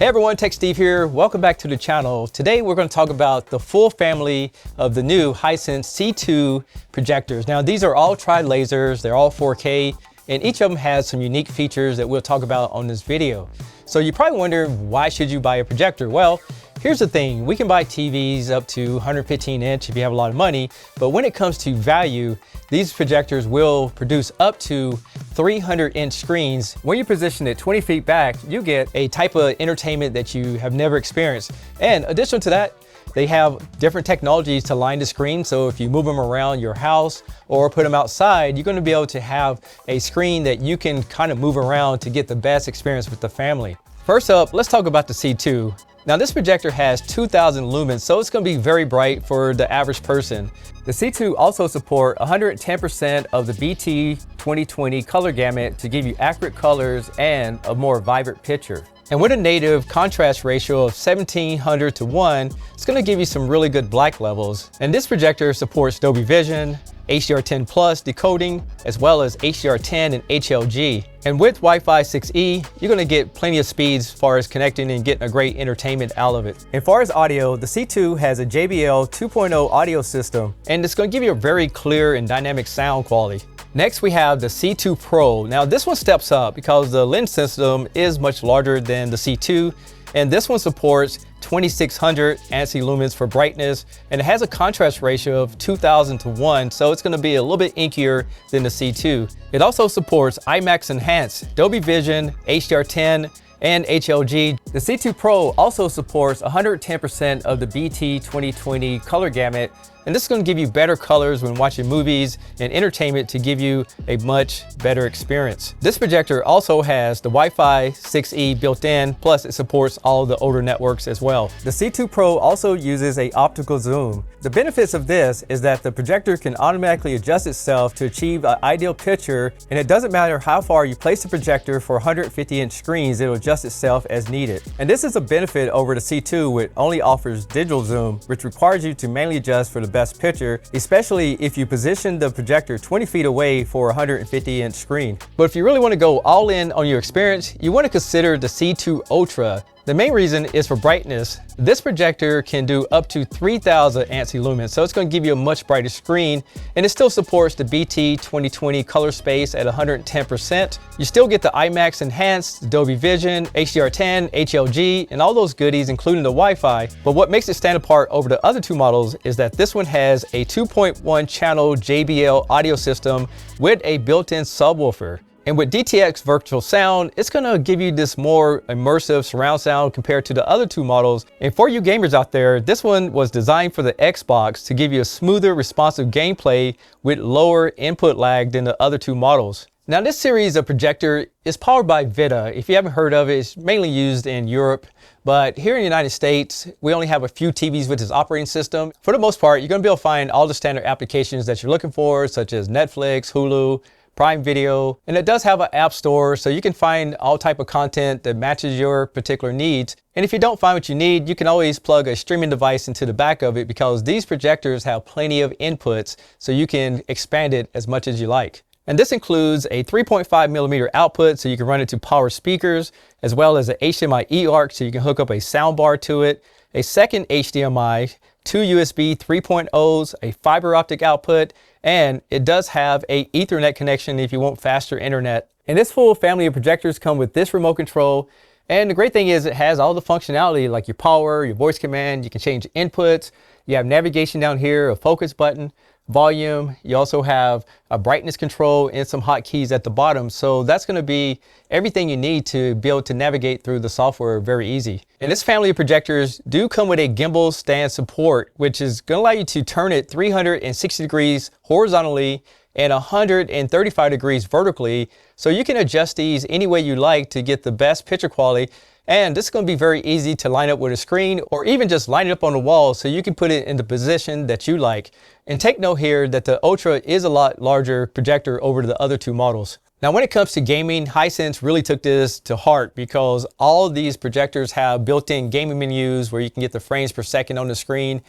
Hey everyone, Tech Steve here. Welcome back to the channel. Today we're going to talk about the full family of the new Hisense C2 projectors. Now these are all tri-lasers, they're all 4K, and each of them has some unique features that we'll talk about on this video. So you probably wonder, why should you buy a projector? Well, here's the thing, we can buy TVs up to 115 inch if you have a lot of money, but when it comes to value, these projectors will produce up to 300 inch screens. When you position it 20 feet back, you get a type of entertainment that you have never experienced. And additional to that, they have different technologies to line the screen. So if you move them around your house or put them outside, you're going to be able to have a screen that you can kind of move around to get the best experience with the family. First up, let's talk about the C2. Now this projector has 2000 lumens, so it's going to be very bright for the average person. The C2 also support 110% of the BT 2020 color gamut to give you accurate colors and a more vibrant picture. And with a native contrast ratio of 1700 to 1, it's going to give you some really good black levels. And this projector supports Dolby Vision, HDR10 Plus decoding, as well as HDR10 and HLG. And with Wi-Fi 6E, you're going to get plenty of speeds as far as connecting and getting a great entertainment out of it. As far as audio, the C2 has a JBL 2.0 audio system, and it's going to give you a very clear and dynamic sound quality. Next, we have the C2 Pro. Now this one steps up because the lens system is much larger than the C2, and this one supports 2600 ANSI lumens for brightness, and it has a contrast ratio of 2000 to 1, so it's going to be a little bit inkier than the C2. It also supports IMAX Enhanced, Dolby Vision, HDR10, and HLG. The C2 Pro also supports 110% of the BT 2020 color gamut, and this is going to give you better colors when watching movies and entertainment to give you a much better experience. This projector also has the Wi-Fi 6E built in, plus it supports all the older networks as well. The C2 Pro also uses an optical zoom. The benefits of this is that the projector can automatically adjust itself to achieve an ideal picture, and it doesn't matter how far you place the projector for 150 inch screens, it'll adjust itself as needed. And this is a benefit over the C2, which only offers digital zoom, which requires you to manually adjust for the best picture, especially if you position the projector 20 feet away for a 150 inch screen. But if you really want to go all in on your experience, you want to consider the C2 Ultra. The main reason is for brightness. This projector can do up to 3000 ANSI lumens, so it's going to give you a much brighter screen, and it still supports the BT 2020 color space at 110%. You still get the IMAX Enhanced, Dolby Vision, HDR10, HLG, and all those goodies, including the Wi-Fi. But what makes it stand apart over the other two models is that this one has a 2.1 channel JBL audio system with a built-in subwoofer. And with DTX virtual sound, it's going to give you this more immersive surround sound compared to the other two models. And for you gamers out there, this one was designed for the Xbox to give you a smoother, responsive gameplay with lower input lag than the other two models. Now this series of projector is powered by Vita. If you haven't heard of it, it's mainly used in Europe. But here in the United States, we only have a few TVs with this operating system. For the most part, you're going to be able to find all the standard applications that you're looking for, such as Netflix, Hulu, Prime Video, and it does have an app store, so you can find all type of content that matches your particular needs. And if you don't find what you need, you can always plug a streaming device into the back of it, because these projectors have plenty of inputs, so you can expand it as much as you like. And this includes a 3.5mm output, so you can run it to power speakers, as well as an HDMI eARC, so you can hook up a sound bar to it, a second HDMI, two USB 3.0s, a fiber optic output, and it does have a Ethernet connection if you want faster internet. And this full family of projectors come with this remote control. And the great thing is it has all the functionality like your power, your voice command, you can change inputs, you have navigation down here, a focus button, volume, you also have a brightness control and some hotkeys at the bottom. So that's going to be everything you need to be able to navigate through the software very easy. And this family of projectors do come with a gimbal stand support, which is going to allow you to turn it 360 degrees horizontally and 135 degrees vertically. So you can adjust these any way you like to get the best picture quality. And this is going to be very easy to line up with a screen, or even just line it up on the wall so you can put it in the position that you like. And take note here that the Ultra is a lot larger projector over the other two models. Now when it comes to gaming, Hisense really took this to heart, because all of these projectors have built-in gaming menus where you can get the frames per second on the screen.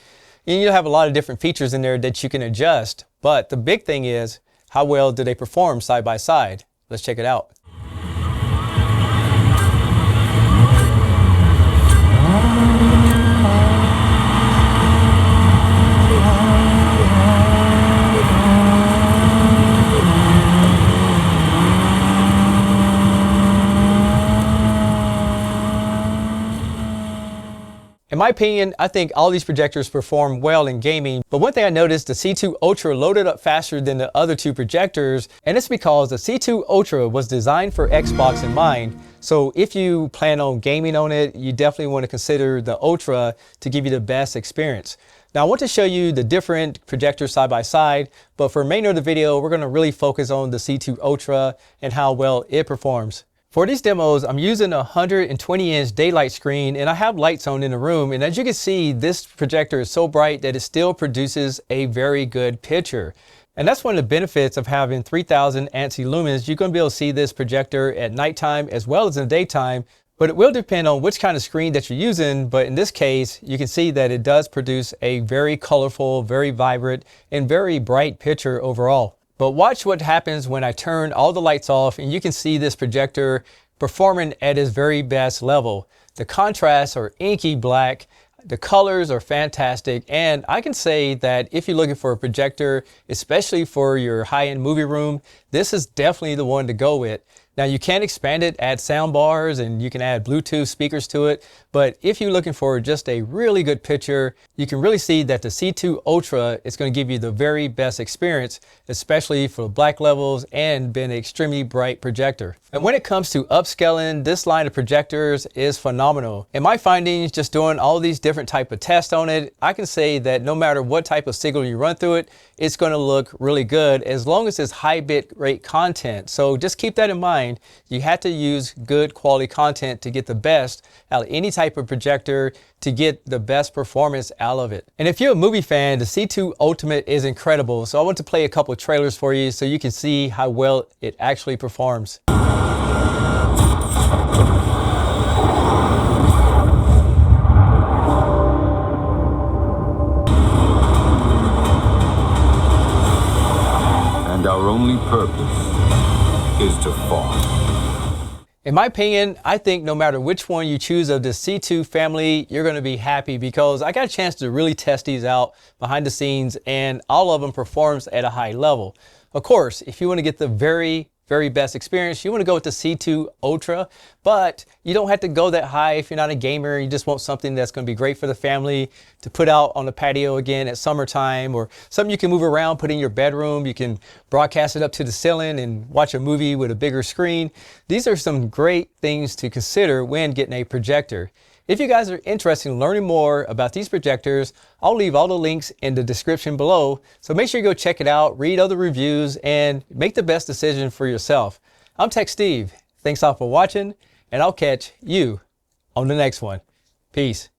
And you'll have a lot of different features in there that you can adjust. But the big thing is, how well do they perform side by side? Let's check it out. In my opinion, I think all these projectors perform well in gaming, but one thing I noticed, the C2 Ultra loaded up faster than the other two projectors, and it's because the C2 Ultra was designed for Xbox in mind. So if you plan on gaming on it, you definitely want to consider the Ultra to give you the best experience. Now I want to show you the different projectors side by side, but for the remainder of the video, we're going to really focus on the C2 Ultra and how well it performs. For these demos, I'm using a 120-inch daylight screen, and I have lights on in the room, and as you can see, this projector is so bright that it still produces a very good picture. And that's one of the benefits of having 3000 ANSI lumens. You're going to be able to see this projector at nighttime as well as in the daytime, but it will depend on which kind of screen that you're using. But in this case, you can see that it does produce a very colorful, very vibrant, and very bright picture overall. But watch what happens when I turn all the lights off, and you can see this projector performing at its very best level. The contrasts are inky black, the colors are fantastic, and I can say that if you're looking for a projector, especially for your high-end movie room, this is definitely the one to go with. Now you can expand it, add sound bars, and you can add Bluetooth speakers to it. But if you're looking for just a really good picture, you can really see that the C2 Ultra is going to give you the very best experience, especially for black levels and being an extremely bright projector. And when it comes to upscaling, this line of projectors is phenomenal. In my findings, just doing all these different type of tests on it, I can say that no matter what type of signal you run through it, it's going to look really good as long as it's high bit rate content. So just keep that in mind. You have to use good quality content to get the best out of any type of projector to get the best performance out of it. And if you're a movie fan, the C2 Ultimate is incredible. So I want to play a couple of trailers for you so you can see how well it actually performs. And our only purpose is to fall. In my opinion, I think no matter which one you choose of the C2 family, you're going to be happy because I got a chance to really test these out behind the scenes, and all of them performs at a high level. Of course, if you want to get the very best experience, you want to go with the C2 Ultra, but you don't have to go that high if you're not a gamer. You just want something that's going to be great for the family to put out on the patio again at summertime, or something you can move around, put in your bedroom. You can broadcast it up to the ceiling and watch a movie with a bigger screen. These are some great things to consider when getting a projector. If you guys are interested in learning more about these projectors, I'll leave all the links in the description below. So make sure you go check it out, read other reviews, and make the best decision for yourself. I'm Tech Steve. Thanks all for watching, and I'll catch you on the next one. Peace.